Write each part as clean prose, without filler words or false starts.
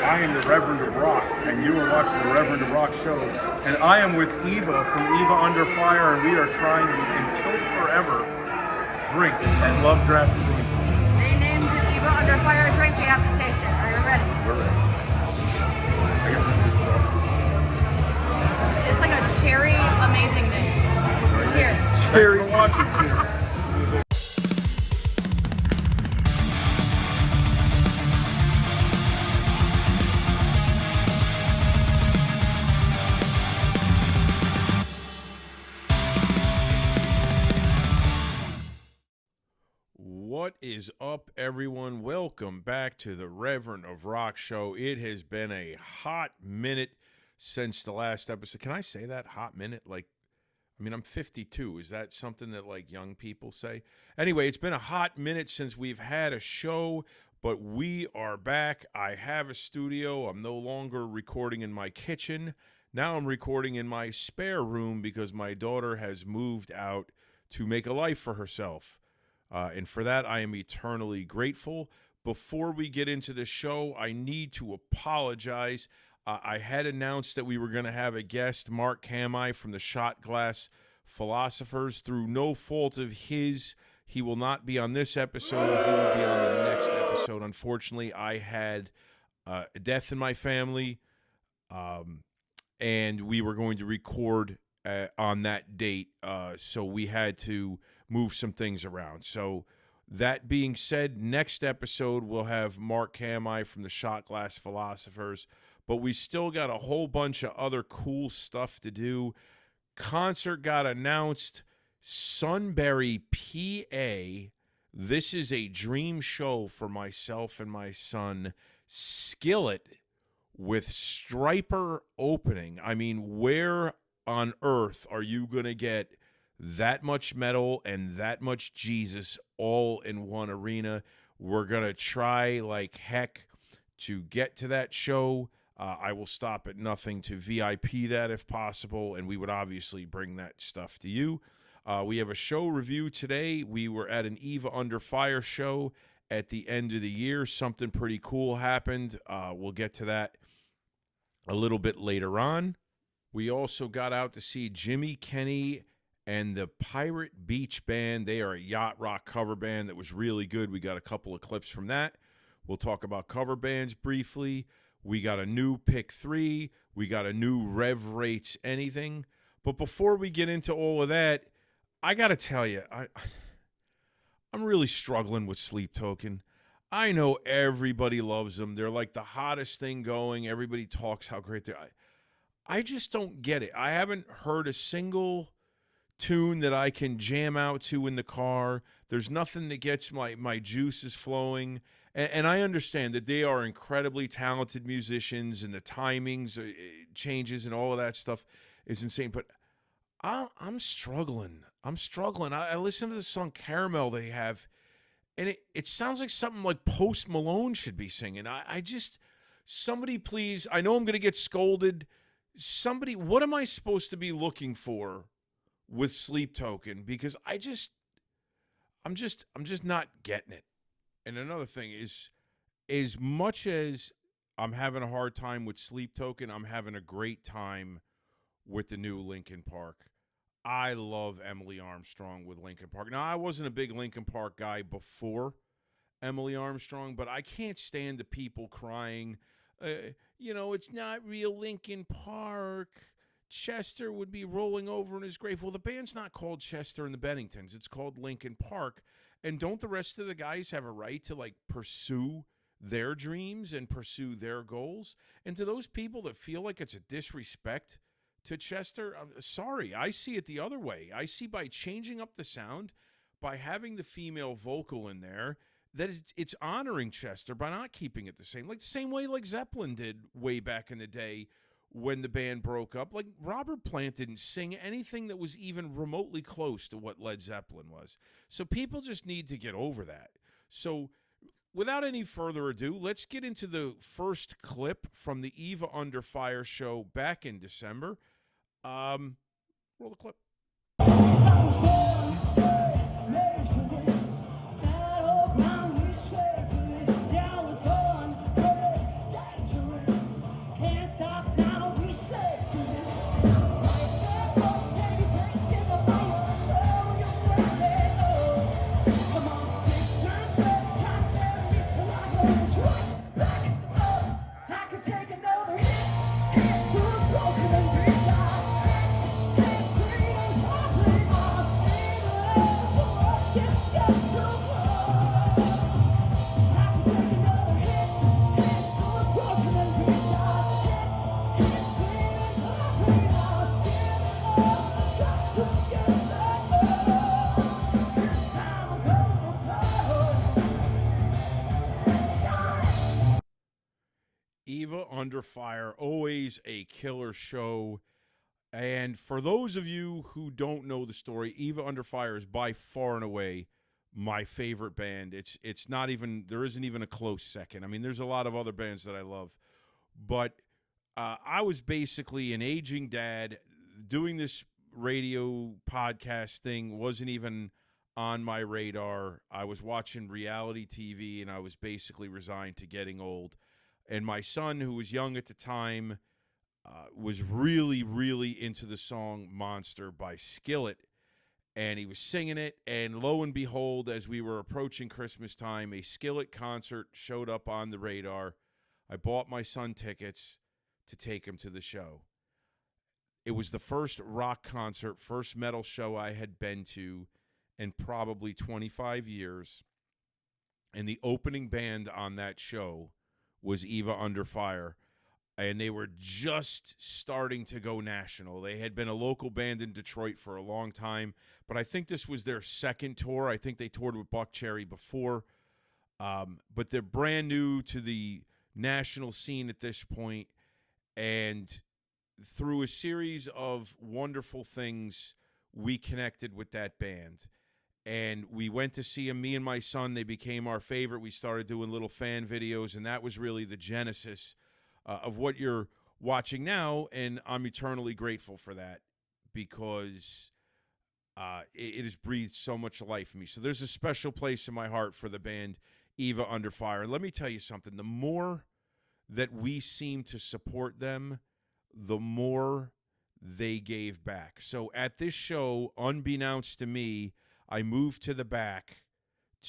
I am the Reverend of Rock, and you are watching the Reverend of Rock show. And I am with Eva from Eva Under Fire, and we are trying the Until Forever drink at Love Draft Brewing. They named it Eva Under Fire drink. We have to taste it. Are you ready? We're ready. I guess I'm just It's like a cherry amazingness. Cheers. Cherry. Thanks for watching. Cheers. What is up, everyone? Welcome back to the Reverend of Rock show. It has been a hot minute since the last episode. Can I say that? Hot minute? I'm 52. Is that something that, young people say? Anyway, it's been a hot minute since we've had a show, but we are back. I have a studio. I'm no longer recording in my kitchen. Now I'm recording in my spare room because my daughter has moved out to make a life for herself. And for that, I am eternally grateful. Before we get into the show, I need to apologize. I had announced that we were going to have a guest, Marc Kamhi from the Shot Glass Philosophers. Through no fault of his, he will not be on this episode. He will be on the next episode. Unfortunately, I had a death in my family, and we were going to record on that date, so we had to move some things around. So that being said, next episode we'll have Marc Kamhi from the Shot Glass Philosophers, but we still got a whole bunch of other cool stuff to do. Concert got announced, Sunbury, PA. This is a dream show for myself and my son. Skillet with Striper opening. I mean, where on earth are you going to get that much metal and that much Jesus all in one arena? We're going to try like heck to get to that show. I will stop at nothing to VIP that if possible, and we would obviously bring that stuff to you. We have a show review today. We were at an Eva Under Fire show at the end of the year. Something pretty cool happened. We'll get to that a little bit later on. We also got out to see Jimmy Kenny and the Pirate Beach Band. They are a yacht rock cover band that was really good. We got a couple of clips from that. We'll talk about cover bands briefly. We got a new Pick 3. We got a new Rev Rates Anything. But before we get into all of that, I got to tell you, I'm really struggling with Sleep Token. I know everybody loves them. They're like the hottest thing going. Everybody talks how great they are. I just don't get it. I haven't heard a single tune that I can jam out to in the car. There's nothing that gets my juices flowing. And I understand that they are incredibly talented musicians and the timings changes and all of that stuff is insane. But I'm struggling. I listen to the song Caramel they have, and it sounds like something like Post Malone should be singing. Somebody please, I know I'm going to get scolded. Somebody, what am I supposed to be looking for with Sleep Token? Because I'm just not getting it. And another thing is, as much as I'm having a hard time with Sleep Token, I'm having a great time with the new Linkin Park. I love Emily Armstrong with Linkin Park. Now, I wasn't a big Linkin Park guy before Emily Armstrong, but I can't stand the people crying, it's not real Linkin Park. Chester would be rolling over in his grave. Well, the band's not called Chester and the Benningtons. It's called Linkin Park. And don't the rest of the guys have a right to, pursue their dreams and pursue their goals? And to those people that feel like it's a disrespect to Chester, I'm sorry, I see it the other way. I see by changing up the sound, by having the female vocal in there, that it's honoring Chester by not keeping it the same. Like the same way like Zeppelin did way back in the day when the band broke up. Like Robert Plant didn't sing anything that was even remotely close to what Led Zeppelin was. So people just need to get over that. So without any further ado, let's get into the first clip from the Eva Under Fire show back in December. Roll the clip. Eva Under Fire, always a killer show. And for those of you who don't know the story, Eva Under Fire is by far and away my favorite band. It's not even, there isn't even a close second. I mean, there's a lot of other bands that I love, but I was basically an aging dad. Doing this radio podcast thing wasn't even on my radar. I was watching reality TV, and I was basically resigned to getting old. And my son, who was young at the time, was really, really into the song Monster by Skillet, and he was singing it, and lo and behold, as we were approaching Christmas time, a Skillet concert showed up on the radar. I bought my son tickets to take him to the show. It was the first rock concert, first metal show I had been to in probably 25 years, and the opening band on that show was Eva Under Fire. And they were just starting to go national. They had been a local band in Detroit for a long time, but I think this was their second tour. I think they toured with Buckcherry before, but they're brand new to the national scene at this point. And through a series of wonderful things, we connected with that band. And we went to see them, me and my son. They became our favorite. We started doing little fan videos, and that was really the genesis of what you're watching now, and I'm eternally grateful for that because it has breathed so much life in me. So there's a special place in my heart for the band Eva Under Fire. And let me tell you something. The more that we seem to support them, the more they gave back. So at this show, unbeknownst to me, I moved to the back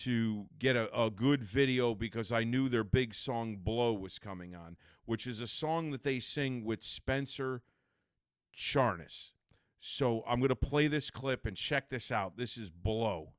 to get a good video because I knew their big song Blow was coming on, which is a song that they sing with Spencer Charnas. So I'm going to play this clip and check this out. This is Blow.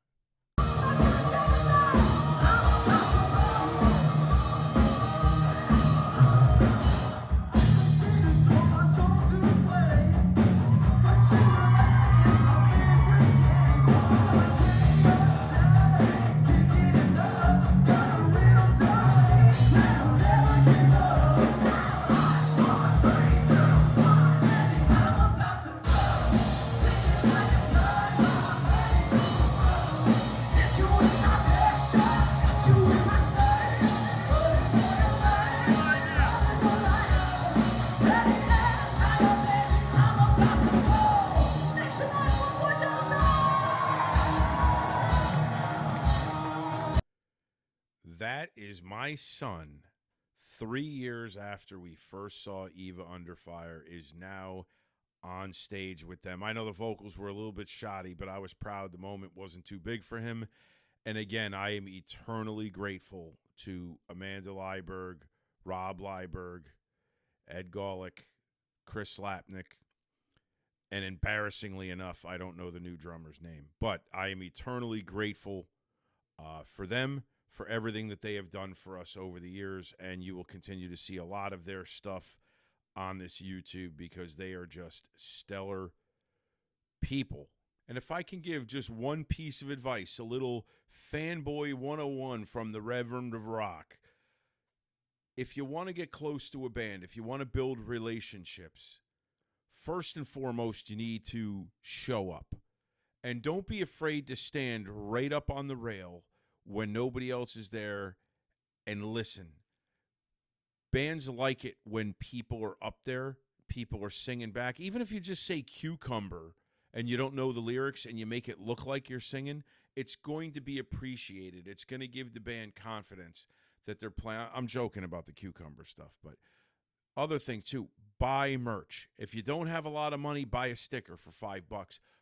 That is my son, 3 years after we first saw Eva Under Fire, is now on stage with them. I know the vocals were a little bit shoddy, but I was proud the moment wasn't too big for him. And again, I am eternally grateful to Amanda Leiberg, Rob Leiberg, Ed Golick, Chris Slapnick, and embarrassingly enough, I don't know the new drummer's name. But I am eternally grateful for them, for everything that they have done for us over the years, and you will continue to see a lot of their stuff on this YouTube because they are just stellar people. And if I can give just one piece of advice, a little fanboy 101 from the Reverend of Rock, if you want to get close to a band, if you want to build relationships, first and foremost, you need to show up. And don't be afraid to stand right up on the rail when nobody else is there and listen. Bands like it when people are up there, people are singing back. Even if you just say cucumber and you don't know the lyrics and you make it look like you're singing, it's going to be appreciated. It's going to give the band confidence that they're playing. I'm joking about the cucumber stuff, but other thing too, buy merch. If you don't have a lot of money, buy a sticker for $5,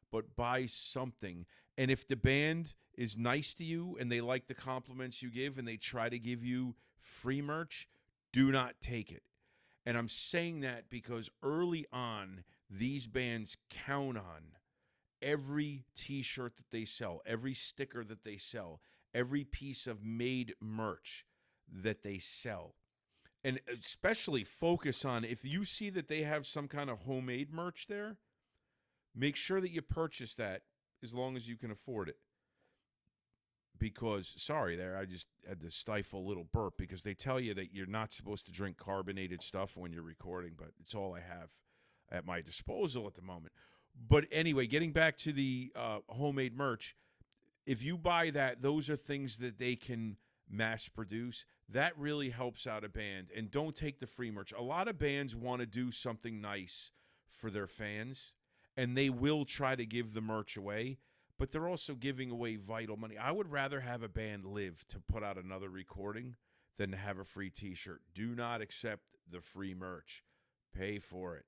but buy something. And if the band is nice to you and they like the compliments you give and they try to give you free merch, do not take it. And I'm saying that because early on, these bands count on every t-shirt that they sell, every sticker that they sell, every piece of made merch that they sell. And especially focus on, if you see that they have some kind of homemade merch there, make sure that you purchase that as long as you can afford it. because, sorry there, I just had to stifle a little burp because they tell you that you're not supposed to drink carbonated stuff when you're recording, but it's all I have at my disposal at the moment. But anyway, getting back to the homemade merch, if you buy that, those are things that they can mass produce. That really helps out a band. And don't take the free merch. A lot of bands want to do something nice for their fans, and they will try to give the merch away, but they're also giving away vital money. I would rather have a band live to put out another recording than to have a free t-shirt. Do not accept the free merch. Pay for it.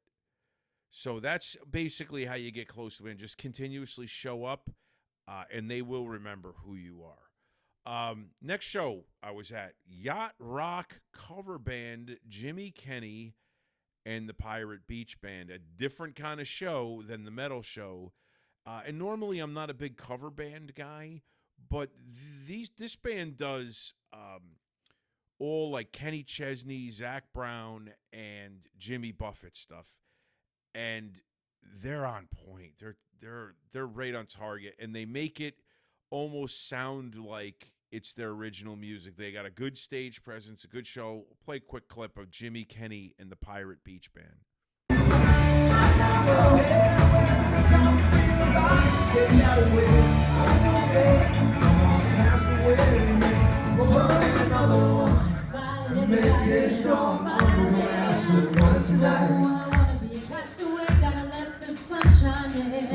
So that's basically how you get close to it. Just continuously show up, and they will remember who you are. Next show I was at, Yacht Rock cover band Jimmy Kenny and the Pirate Beach Band. A different kind of show than the metal show. And normally I'm not a big cover band guy, but this band does all like Kenny Chesney, Zach Brown, and Jimmy Buffett stuff. And they're on point. They're right on target, and they make it almost sound like it's their original music. They got a good stage presence, a good show. We'll play a quick clip of Jimmy Kenny and the Pirate Beach Band.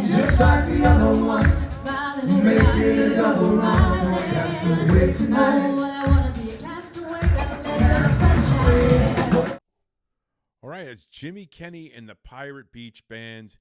Just like the other one, smiling, making a double round. Castaway tonight. I wanna be a castaway, gotta let the sunshine. All right, it's Jimmy Kenny and the Pirate Beach Band.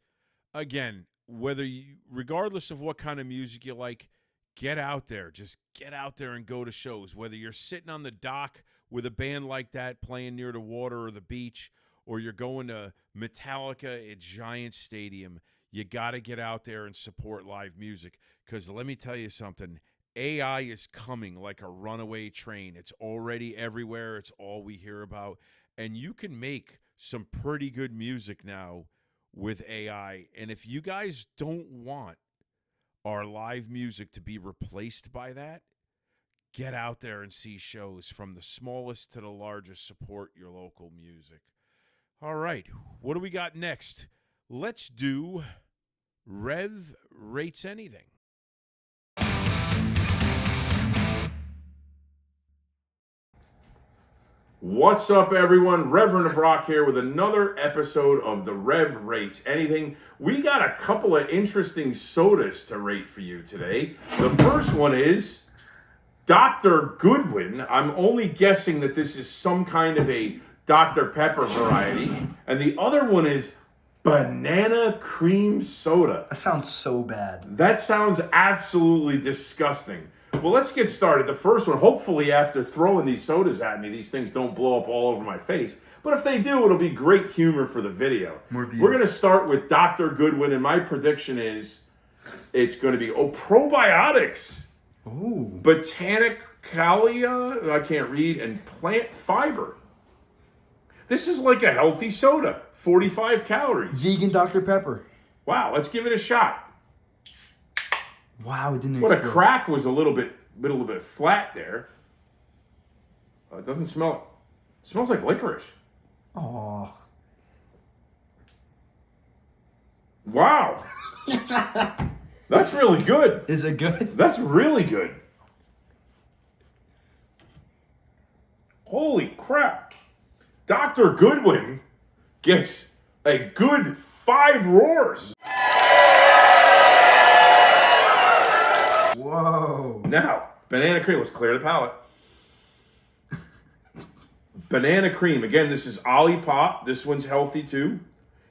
Again, regardless of what kind of music you like, get out there. Just get out there and go to shows. Whether you're sitting on the dock with a band like that playing near the water or the beach, or you're going to Metallica at Giant Stadium, you got to get out there and support live music. Because let me tell you something, AI is coming like a runaway train. It's already everywhere. It's all we hear about. And you can make some pretty good music now with AI. And if you guys don't want our live music to be replaced by that, get out there and see shows from the smallest to the largest. Support your local music. All right, what do we got next? Let's do Rev Rates Anything. What's up, everyone? Reverend of Rock here with another episode of the Rev Rates Anything. We got a couple of interesting sodas to rate for you today. The first one is Dr. Goodwin. I'm only guessing that this is some kind of a Dr. Pepper variety. And the other one is banana cream soda. That sounds so bad. That sounds absolutely disgusting. Well, let's get started. The first one, hopefully after throwing these sodas at me, these things don't blow up all over my face. But if they do, it'll be great humor for the video. More views. We're going to start with Dr. Goodwin, and my prediction is it's going to be, probiotics. Ooh. Botanica, I can't read, and plant fiber. This is like a healthy soda, 45 calories. Vegan Dr. Pepper. Wow, let's give it a shot. Wow, it didn't What a explode. crack was a little bit flat there. It doesn't smell. It smells like licorice. Oh. Wow. That's really good. Is it good? That's really good. Holy crap. Dr. Goodwin gets a good 5 roars. Whoa. Now, banana cream. Let's clear the palate. Banana cream. Again, this is Olipop. This one's healthy too.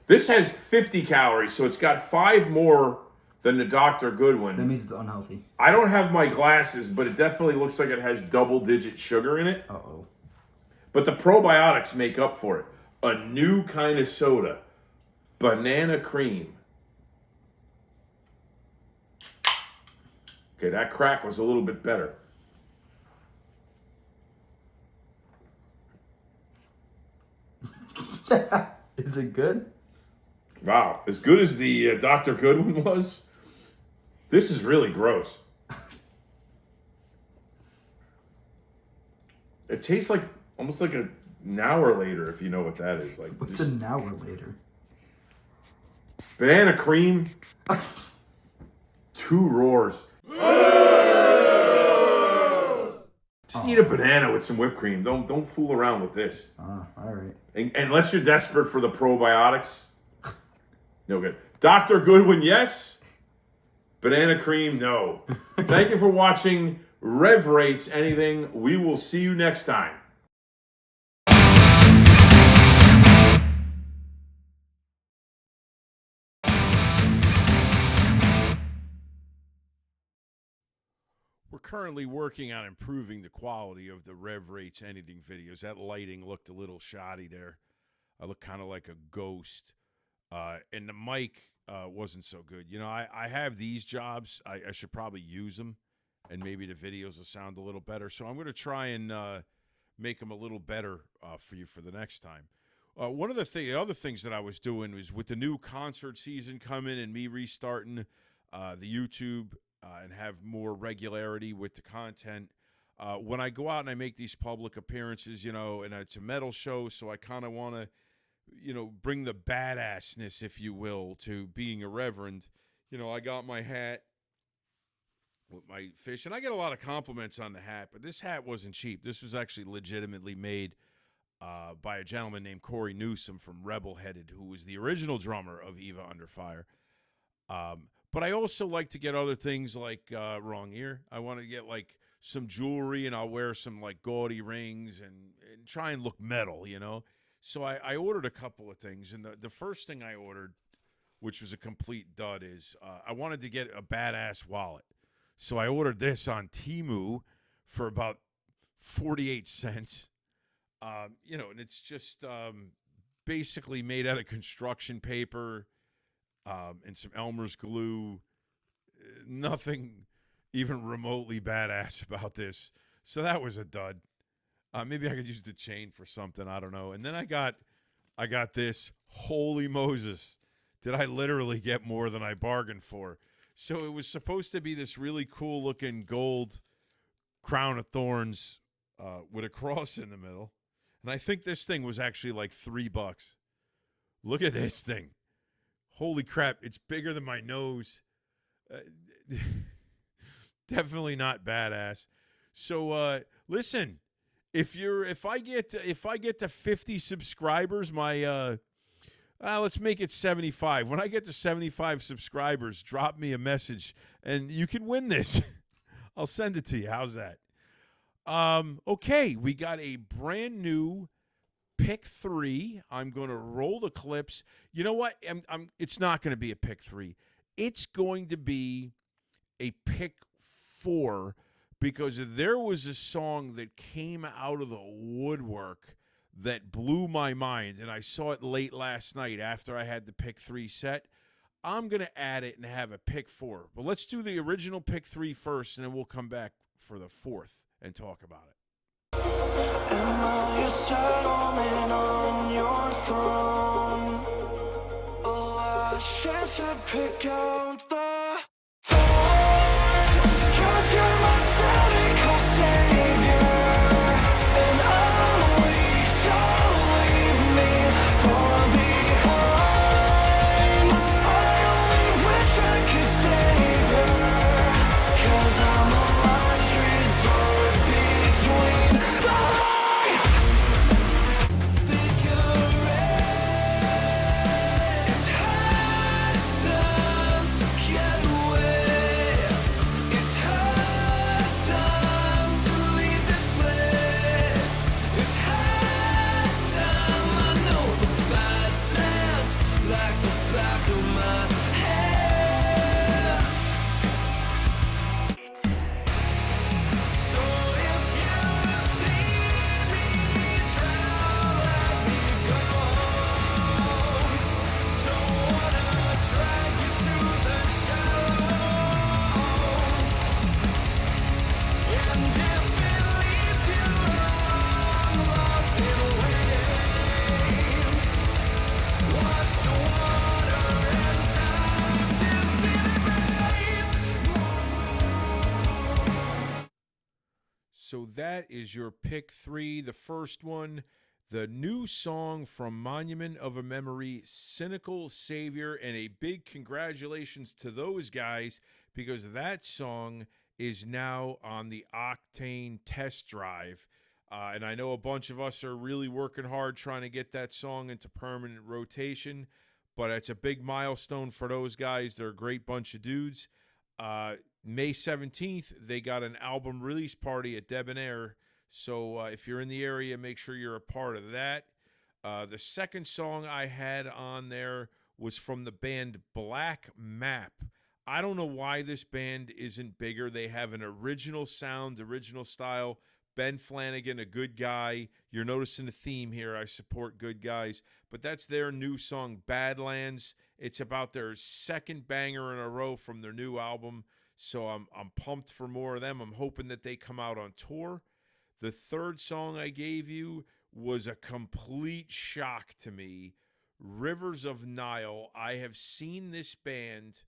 This has 50 calories, so it's got 5 more than the Dr. Goodwin. That means it's unhealthy. I don't have my glasses, but it definitely looks like it has double-digit sugar in it. Uh-oh. But the probiotics make up for it. A new kind of soda. Banana cream. Okay, that crack was a little bit better. Is it good? Wow, as good as the Dr. Goodwin was, this is really gross. It tastes like almost like an hour later, if you know what that is. Like What's an hour later? banana cream. 2 roars. Just eat a banana with some whipped cream. Don't fool around with this. All right. Unless you're desperate for the probiotics. No good. Dr. Goodwin, yes. Banana cream, no. Thank you for watching Rev Rates Anything. We will see you next time. We're currently working on improving the quality of the Rev Rates Anything videos. That lighting looked a little shoddy there. I look kind of like a ghost. And the mic wasn't so good. You know, I have these jobs. I should probably use them, and maybe the videos will sound a little better. So I'm going to try and make them a little better for you for the next time. One of the other things that I was doing was with the new concert season coming and me restarting the YouTube and have more regularity with the content. When I go out and I make these public appearances, you know, and it's a metal show, so I kind of want to, you know, bring the badassness, if you will, to being a reverend. You know, I got my hat with my fish, and I get a lot of compliments on the hat, but this hat wasn't cheap. This was actually legitimately made by a gentleman named Corey Newsom from Rebel Headed, who was the original drummer of Eva Under Fire. But I also like to get other things like wrong ear. I want to get like some jewelry, and I'll wear some like gaudy rings and try and look metal, you know. So I ordered a couple of things, and the first thing I ordered, which was a complete dud, is I wanted to get a badass wallet. So I ordered this on Temu for about 48 cents. You know, and it's just basically made out of construction paper. And some Elmer's glue. Nothing even remotely badass about this. So that was a dud. Maybe I could use the chain for something. I don't know. And then I got this. Holy Moses. Did I literally get more than I bargained for? So it was supposed to be this really cool looking gold crown of thorns with a cross in the middle. And I think this thing was actually like $3. Look at this thing. Holy crap, it's bigger than my nose. Definitely not badass. So listen, if I get to 50 subscribers, my let's make it 75. When I get to 75 subscribers, drop me a message and you can win this. I'll send it to you. How's that? Okay, we got a brand new pick 3. I'm going to roll the clips. You know what? It's not going to be a pick 3. It's going to be a pick 4 because there was a song that came out of the woodwork that blew my mind, and I saw it late last night after I had the pick 3 set. I'm going to add it and have a pick 4. But let's do the original pick 3 first, and then we'll come back for the 4th and talk about it. Am I a settlement on your throne? A last chance to pick out the thorns, 'cause you're my cynical savior, and I'm weak, so leave me far behind. I only wish I could save her, 'cause I'm a last resort between the lies. Figure it, it's hard sometimes. that is your pick 3. The first one, the new song from Monument of a Memory, Cynical Savior, and a big congratulations to those guys because that song is now on the Octane test drive. And I know a bunch of us are really working hard trying to get that song into permanent rotation, but it's a big milestone for those guys. They're a great bunch of dudes. May 17th, they got an album release party at Debonair. So if you're in the area, make sure you're a part of that. The second song I had on there was from the band Black Map. I don't know why this band isn't bigger. They have an original sound, original style. Ben Flanagan, a good guy. You're noticing a theme here. I support good guys. But that's their new song, Badlands. It's about their second banger in a row from their new album. So I'm pumped for more of them. I'm hoping that they come out on tour. The third song I gave you was a complete shock to me. Rivers of Nile. I have seen this band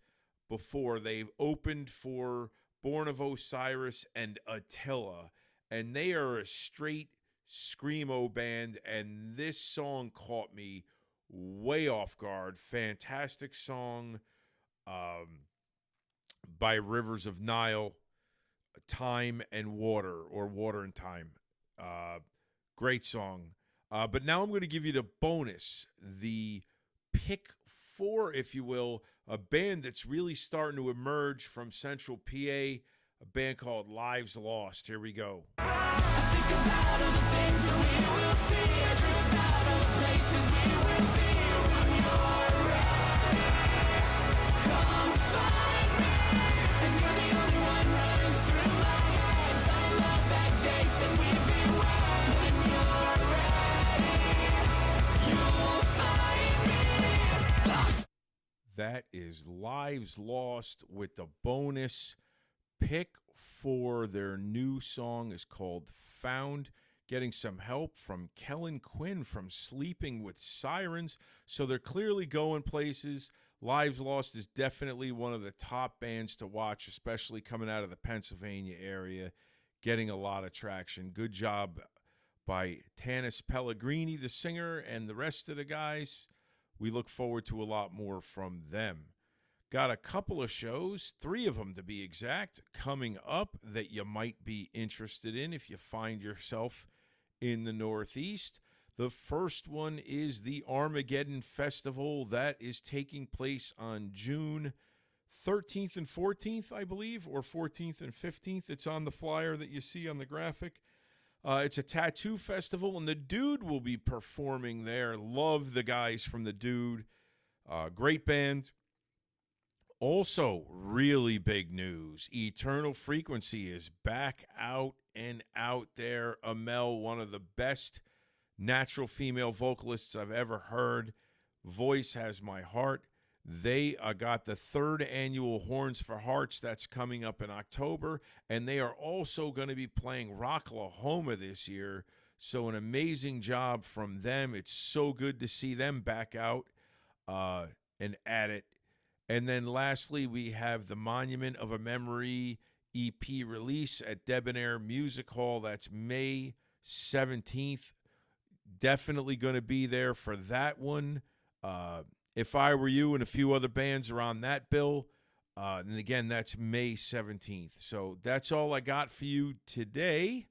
before. They've opened for Born of Osiris and Attila. And they are a straight screamo band, and this song caught me way off guard. Fantastic song by Rivers of Nile, Time and Water, or Water and Time. Great song. But now I'm going to give you the bonus, the pick 4, if you will, a band that's really starting to emerge from Central PA, a band called Lives Lost. Here we go. That is Lives Lost with the bonus pick for their new song is called Found. Getting some help from Kellen Quinn from Sleeping with Sirens. So they're clearly going places. Lives Lost is definitely one of the top bands to watch, especially coming out of the Pennsylvania area, getting a lot of traction. Good job by Tanis Pellegrini, the singer, and the rest of the guys. We look forward to a lot more from them. Got a couple of shows, 3 of them to be exact, coming up that you might be interested in if you find yourself in the Northeast. The first one is the Armageddon Festival. That is taking place on June 13th and 14th, I believe, or 14th and 15th. It's on the flyer that you see on the graphic. It's a tattoo festival, and the Dude will be performing there. Love the guys from the Dude. Great band. Also, really big news. Eternal Frequency is back out and out there. Amel, one of the best natural female vocalists I've ever heard. Voice has my heart. They got the 3rd annual Horns for Hearts that's coming up in October, and they are also going to be playing Rocklahoma this year. So an amazing job from them. It's so good to see them back out and at it. And then lastly, we have the Monument of a Memory EP release at Debonair Music Hall. That's May 17th. Definitely going to be there for that one. If I Were You and a few other bands are on that bill. And again, that's May 17th. So that's all I got for you today.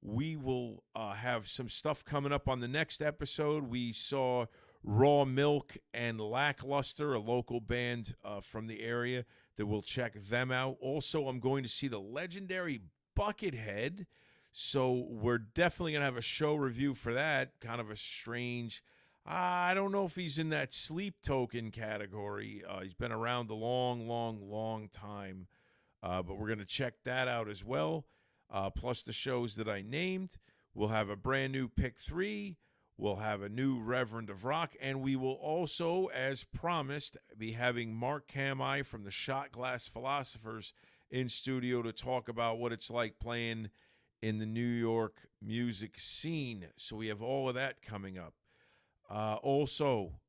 We will have some stuff coming up on the next episode. We saw Raw Milk and Lackluster, a local band from the area, that we'll check them out. Also, I'm going to see the legendary Buckethead. So we're definitely going to have a show review for that. Kind of a strange... I don't know if he's in that sleep token category. He's been around a long time. But we're going to check that out as well. Plus the shows that I named. We'll have a brand new pick 3. We'll have a new Reverend of Rock. And we will also, as promised, be having Marc Kamhi from the Shot Glass Philosophers in studio to talk about what it's like playing in the New York music scene. So we have all of that coming up. Also,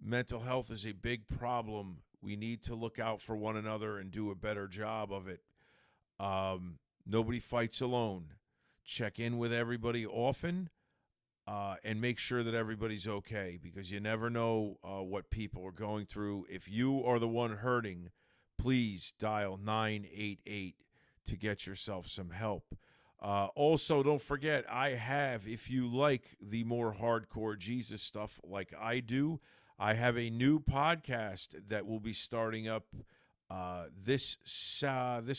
mental health is a big problem. We need to look out for one another and do a better job of it. Nobody fights alone. check in with everybody often, and make sure that everybody's okay, because you never know what people are going through. If you are the one hurting, please dial 988 to get yourself some help. Also, don't forget, I have, if you like the more hardcore Jesus stuff like I do, I have a new podcast that will be starting up this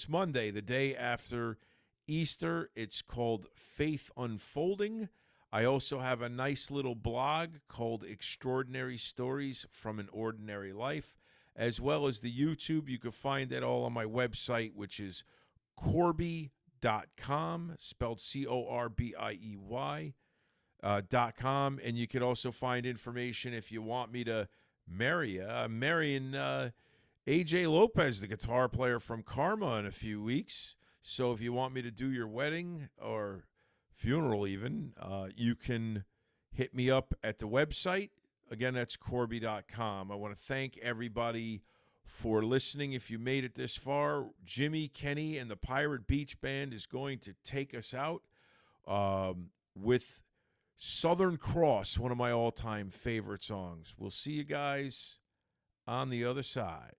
Monday, the day after Easter. It's called Faith Unfolding. I also have a nice little blog called Extraordinary Stories from an Ordinary Life, as well as the YouTube. You can find that all on my website, which is Corbiey.com, spelled Corbiey.com. And you can also find information if you want me to marry you. I'm marrying AJ Lopez, the guitar player from Karma, in a few weeks. So if you want me to do your wedding or funeral even, you can hit me up at the website. Again, that's Corbiey.com. I want to thank everybody for listening. If you made it this far, Jimmy, Kenny, and the Pirate Beach Band is going to take us out with Southern Cross, one of my all-time favorite songs. We'll see you guys on the other side.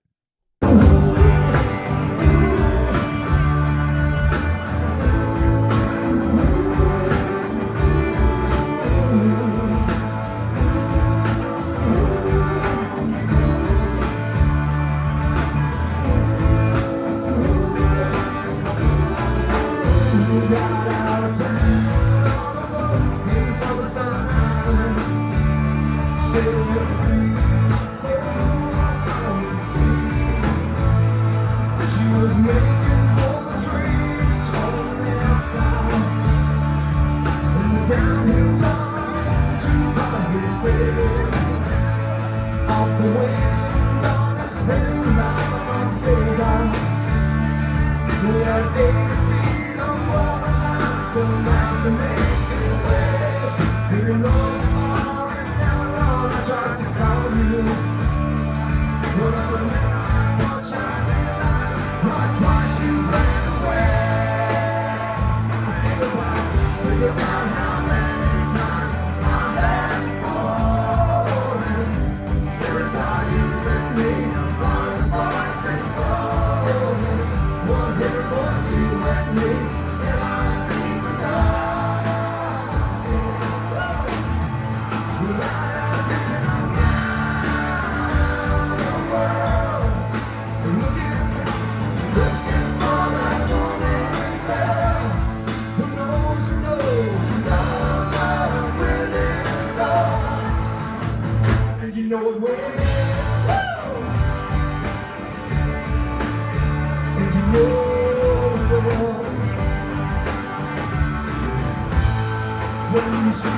When you see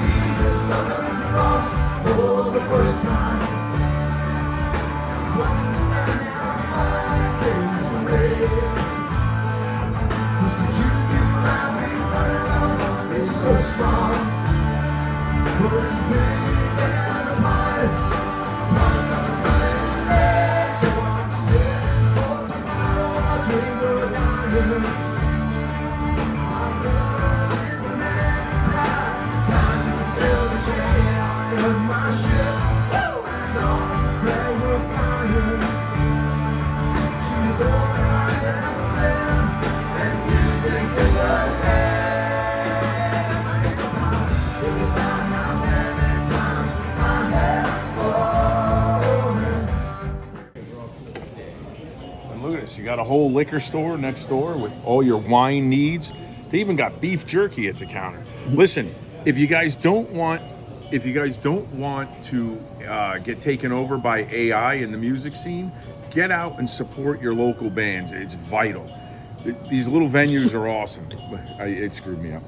the Southern Cross for the first time, one stand out by the case of red. Cause the truth you have been running up is so strong. Well, it's as big as a promise of a coming day. So I'm sitting for tomorrow, my dreams are dying. You got a whole liquor store next door with all your wine needs. They even got beef jerky at the counter. Listen, if you guys don't want to get taken over by AI in the music scene, get out and support your local bands. It's vital. These little venues are awesome. It screwed me up.